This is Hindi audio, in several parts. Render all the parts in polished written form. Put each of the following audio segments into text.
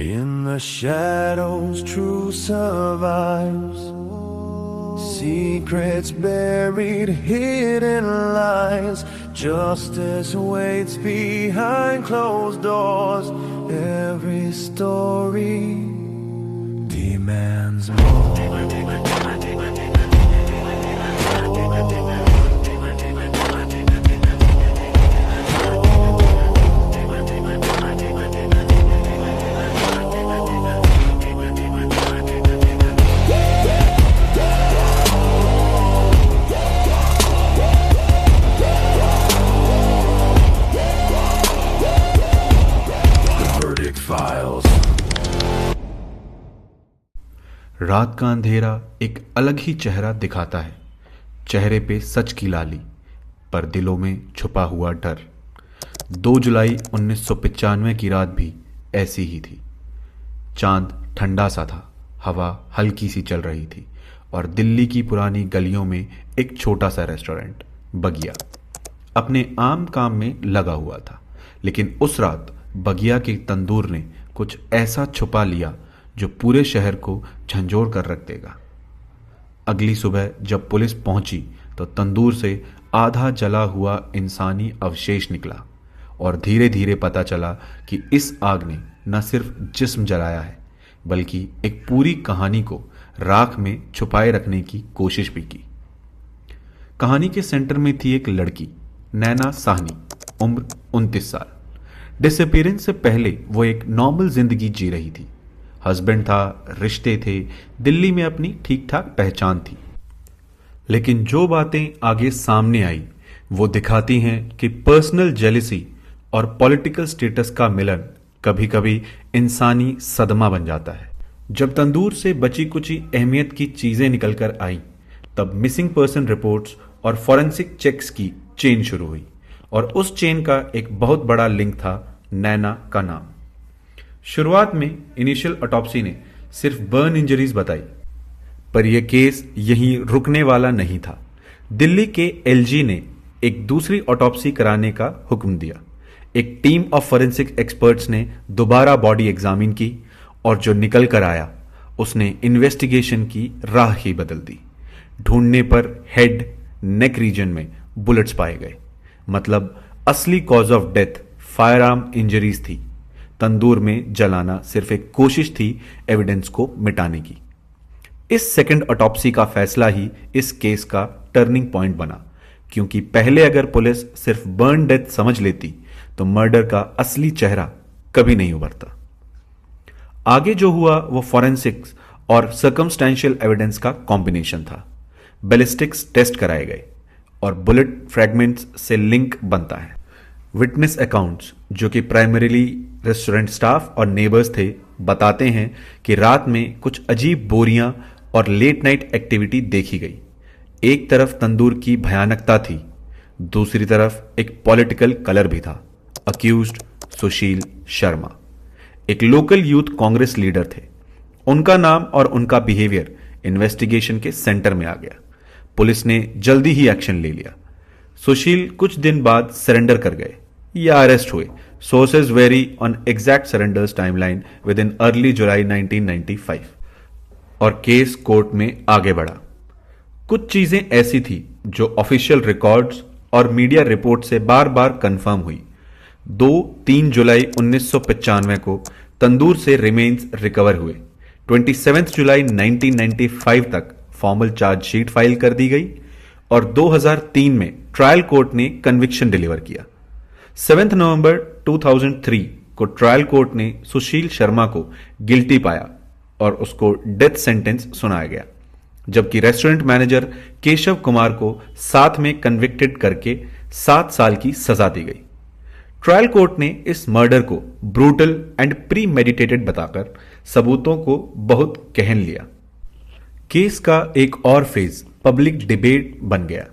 In the shadows, truth survives. Secrets buried, hidden lies. Justice waits behind closed doors. Every story demands more. रात का अंधेरा एक अलग ही चेहरा दिखाता है। चेहरे पे सच की लाली, पर दिलों में छुपा हुआ डर। 2 जुलाई 1995 की रात भी ऐसी ही थी। चांद ठंडा सा था, हवा हल्की सी चल रही थी और दिल्ली की पुरानी गलियों में एक छोटा सा रेस्टोरेंट बगिया अपने आम काम में लगा हुआ था। लेकिन उस रात बगिया के तंदूर ने कुछ ऐसा छुपा लिया जो पूरे शहर को झंझोर कर रख देगा। अगली सुबह जब पुलिस पहुंची तो तंदूर से आधा जला हुआ इंसानी अवशेष निकला और धीरे धीरे पता चला कि इस आग ने न सिर्फ जिस्म जलाया है बल्कि एक पूरी कहानी को राख में छुपाए रखने की कोशिश भी की। कहानी के सेंटर में थी एक लड़की, नैना साहनी, उम्र 29 साल। डिसअपीयरेंस से पहले वो एक नॉर्मल जिंदगी जी रही थी। हस्बैंड था, रिश्ते थे, दिल्ली में अपनी ठीक ठाक पहचान थी। लेकिन जो बातें आगे सामने आई वो दिखाती हैं कि पर्सनल जेलिसी और पॉलिटिकल स्टेटस का मिलन कभी कभी इंसानी सदमा बन जाता है। जब तंदूर से बची कुची अहमियत की चीजें निकल कर आई तब मिसिंग पर्सन रिपोर्ट्स और फॉरेंसिक चेक्स की चेन शुरू हुई और उस चेन का एक बहुत बड़ा लिंक था नैना का नाम। शुरुआत में इनिशियल ऑटोप्सी ने सिर्फ बर्न इंजरीज बताई, पर यह केस यहीं रुकने वाला नहीं था। दिल्ली के एलजी ने एक दूसरी ऑटोप्सी कराने का हुक्म दिया। एक टीम ऑफ फॉरेंसिक एक्सपर्ट्स ने दोबारा बॉडी एग्जामिन की और जो निकल कर आया उसने इन्वेस्टिगेशन की राह ही बदल दी। ढूंढने पर हेड नेक रीजन में बुलेट्स पाए गए। मतलब असली cause of death fire arm injuries थी। तंदूर में जलाना सिर्फ एक कोशिश थी एविडेंस को मिटाने की। इस सेकंड ऑटोप्सी का फैसला ही इस केस का टर्निंग पॉइंट बना, क्योंकि पहले अगर पुलिस सिर्फ बर्न डेथ समझ लेती तो मर्डर का असली चेहरा कभी नहीं उभरता। आगे जो हुआ वो फॉरेंसिक्स और सर्कमस्टेंशियल एविडेंस का कॉम्बिनेशन था। बैलिस्टिक्स टेस्ट कराए गए और बुलेट फ्रैगमेंट्स से लिंक बनता है। विटनेस अकाउंट्स, जो कि प्राइमरीली रेस्टोरेंट स्टाफ और नेबर्स थे, बताते हैं कि रात में कुछ अजीब बोरियां और लेट नाइट एक्टिविटी देखी गई। एक तरफ तंदूर की भयानकता थी, दूसरी तरफ एक पॉलिटिकल कलर भी था। अक्यूज्ड सुशील शर्मा एक लोकल यूथ कांग्रेस लीडर थे। उनका नाम और उनका बिहेवियर इन्वेस्टिगेशन के सेंटर में आ गया। पुलिस ने जल्दी ही एक्शन ले लिया। सुशील कुछ दिन बाद सरेंडर कर गए या अरेस्ट हुए। Sources very on exact surrenders timeline with in early July 1995 और केस कोर्ट में आगे बढ़ा। कुछ चीजें ऐसी थी जो ऑफिशियल रिकॉर्ड्स और मीडिया रिपोर्ट से बार बार कंफर्म हुई। 2-3 जुलाई 1995 को तंदूर से रिमेन्स रिकवर हुए। 27 जुलाई 1995 तक फॉर्मल चार्जशीट फाइल कर दी गई और 2003 में ट्रायल कोर्ट ने कन्विक्शन डिलीवर किया। 7 नवंबर 2003 को ट्रायल कोर्ट ने सुशील शर्मा को गिल्टी पाया और उसको डेथ सेंटेंस सुनाया गया, जबकि रेस्टोरेंट मैनेजर केशव कुमार को साथ में कन्विक्टेड करके 7 साल की सजा दी गई। ट्रायल कोर्ट ने इस मर्डर को ब्रूटल एंड प्री मेडिटेटेड बताकर सबूतों को बहुत गहन लिया। केस का एक और फेज पब्लिक डिबेट बन गया।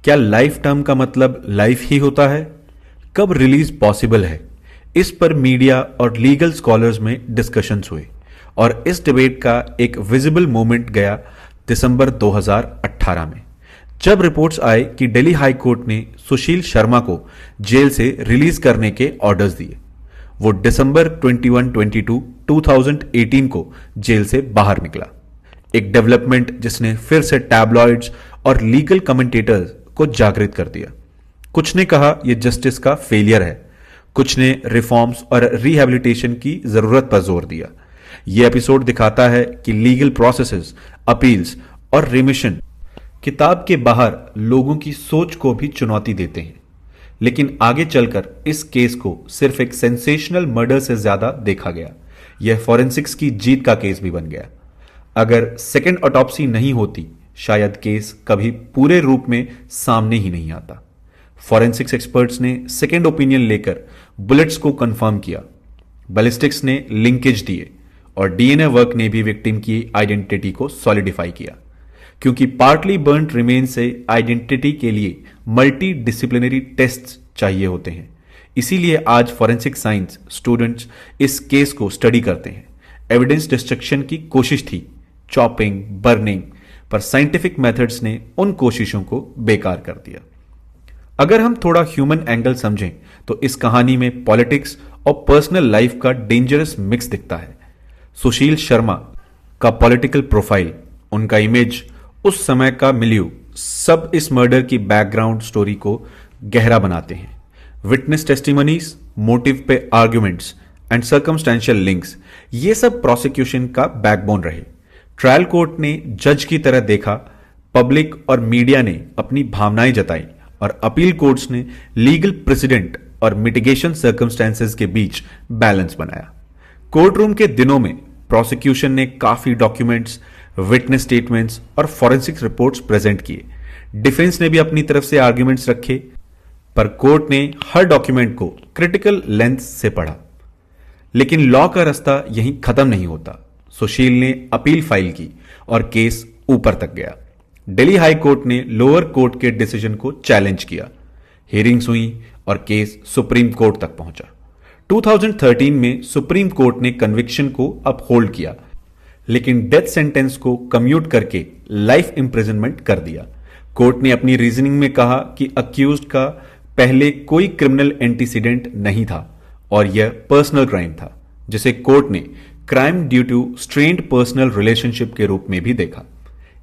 क्या लाइफ टर्म का मतलब लाइफ ही होता है? कब रिलीज पॉसिबल है? इस पर मीडिया और लीगल स्कॉलर्स में डिस्कशंस हुए और इस डिबेट का एक विजिबल मोमेंट गया दिसंबर 2018 में, जब रिपोर्ट्स आए कि दिल्ली हाई कोर्ट ने सुशील शर्मा को जेल से रिलीज करने के ऑर्डर्स दिए। वो दिसंबर 21-22 2018 को जेल से बाहर निकला। एक डेवलपमेंट जिसने फिर से टैबलॉइड्स और लीगल कमेंटेटर्स को जागृत कर दिया। कुछ ने कहा यह जस्टिस का फेलियर है, कुछ ने रिफॉर्म्स और रिहैबिलिटेशन की जरूरत पर जोर दिया। यह एपिसोड दिखाता है कि लीगल प्रोसेसेस, अपील्स और रिमिशन किताब के बाहर लोगों की सोच को भी चुनौती देते हैं। लेकिन आगे चलकर इस केस को सिर्फ एक सेंसेशनल मर्डर से ज्यादा देखा गया। यह फॉरेंसिक्स की जीत का केस भी बन गया। अगर सेकेंड ऑटोप्सी नहीं होती, शायद केस कभी पूरे रूप में सामने ही नहीं आता। फॉरेंसिक्स एक्सपर्ट्स ने सेकेंड ओपिनियन लेकर बुलेट्स को कंफर्म किया, बैलिस्टिक्स ने लिंकेज दिए और डीएनए वर्क ने भी विक्टिम की आइडेंटिटी को सॉलिडिफाई किया। क्योंकि पार्टली बर्न्ड रिमेन से आइडेंटिटी के लिए मल्टी डिसिप्लिनरी टेस्ट चाहिए होते हैं। इसीलिए आज फॉरेंसिक साइंस स्टूडेंट्स इस केस को स्टडी करते हैं। एविडेंस डिस्ट्रक्शन की कोशिश थी, चॉपिंग, बर्निंग, पर साइंटिफिक मेथड्स ने उन कोशिशों को बेकार कर दिया। अगर हम थोड़ा ह्यूमन एंगल समझें तो इस कहानी में पॉलिटिक्स और पर्सनल लाइफ का डेंजरस मिक्स दिखता है। सुशील शर्मा का पॉलिटिकल प्रोफाइल, उनका इमेज, उस समय का मिलियू, सब इस मर्डर की बैकग्राउंड स्टोरी को गहरा बनाते हैं। विटनेस टेस्टिमनीज, मोटिव पे आर्ग्यूमेंट्स एंड सर्कमस्टेंशियल लिंक्स, ये सब प्रोसिक्यूशन का बैकबोन रहे। ट्रायल कोर्ट ने जज की तरह देखा, पब्लिक और मीडिया ने अपनी भावनाएं जताई और अपील कोर्ट्स ने लीगल प्रेसिडेंट और मिटिगेशन सर्कमस्टेंसेस के बीच बैलेंस बनाया। कोर्ट रूम के दिनों में प्रोसिक्यूशन ने काफी डॉक्यूमेंट्स, विटनेस स्टेटमेंट्स और फॉरेंसिक रिपोर्ट्स प्रेजेंट किए। डिफेंस ने भी अपनी तरफ से आर्ग्यूमेंट्स रखे, पर कोर्ट ने हर डॉक्यूमेंट को क्रिटिकल लेंथ से पढ़ा। लेकिन लॉ का रास्ता यहीं खत्म नहीं होता। सुशील ने अपील फाइल की और केस ऊपर तक गया। दिल्ली हाई कोर्ट ने लोअर कोर्ट के डिसीजन को चैलेंज किया। हियरिंग्स हुई और केस सुप्रीम कोर्ट तक पहुंचा। 2013 में सुप्रीम कोर्ट ने कन्विक्शन को अपहोल्ड किया, लेकिन डेथ सेंटेंस को कम्यूट करके लाइफ इंप्रिजनमेंट कर दिया। कोर्ट ने अपनी रीजनिंग में कहा कि अक्यूज्ड का पहले कोई क्रिमिनल एंटीसीडेंट नहीं था और यह पर्सनल क्राइम था, जिसे कोर्ट ने crime due to strained personal relationship के रूप में भी देखा।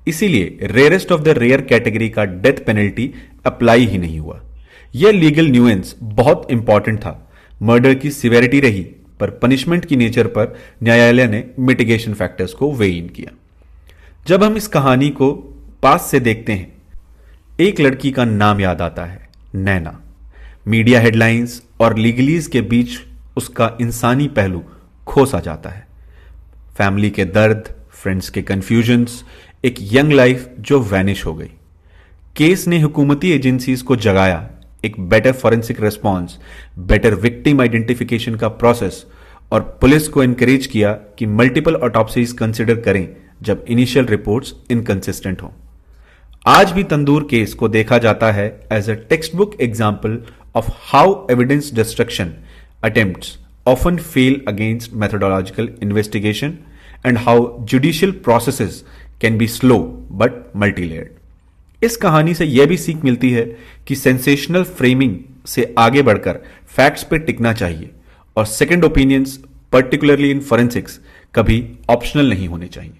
इसीलिए rarest of the rare category का डेथ पेनल्टी अप्लाई ही नहीं हुआ। यह लीगल न्यूएंस बहुत इंपॉर्टेंट था। मर्डर की सिवेरिटी रही, पर पनिशमेंट की नेचर पर न्यायालय ने मिटिगेशन फैक्टर्स को वे इन किया। जब हम इस कहानी को पास से देखते हैं, एक लड़की का नाम याद आता है, नैना। मीडिया हेडलाइंस और लीगलीज के बीच उसका इंसानी पहलू खो सा जाता है। फैमिली के दर्द, फ्रेंड्स के कंफ्यूजन्स, एक यंग लाइफ जो वैनिश हो गई। केस ने हुकूमती एजेंसीज को जगाया, एक better forensic response, better victim identification का प्रोसेस, और पुलिस को एनकरेज किया कि मल्टीपल ऑटोप्सीज कंसिडर करें जब इनिशियल रिपोर्ट्स इनकंसिस्टेंट हों। आज भी तंदूर केस को देखा जाता है as a textbook example of how evidence destruction attempts often fail against methodological investigation and how judicial processes can be slow but multi-layered. इस कहानी से यह भी सीख मिलती है कि सेंसेशनल फ्रेमिंग से आगे बढ़कर फैक्ट्स पे टिकना चाहिए और second opinions, particularly in forensics, कभी ऑप्शनल नहीं होने चाहिए।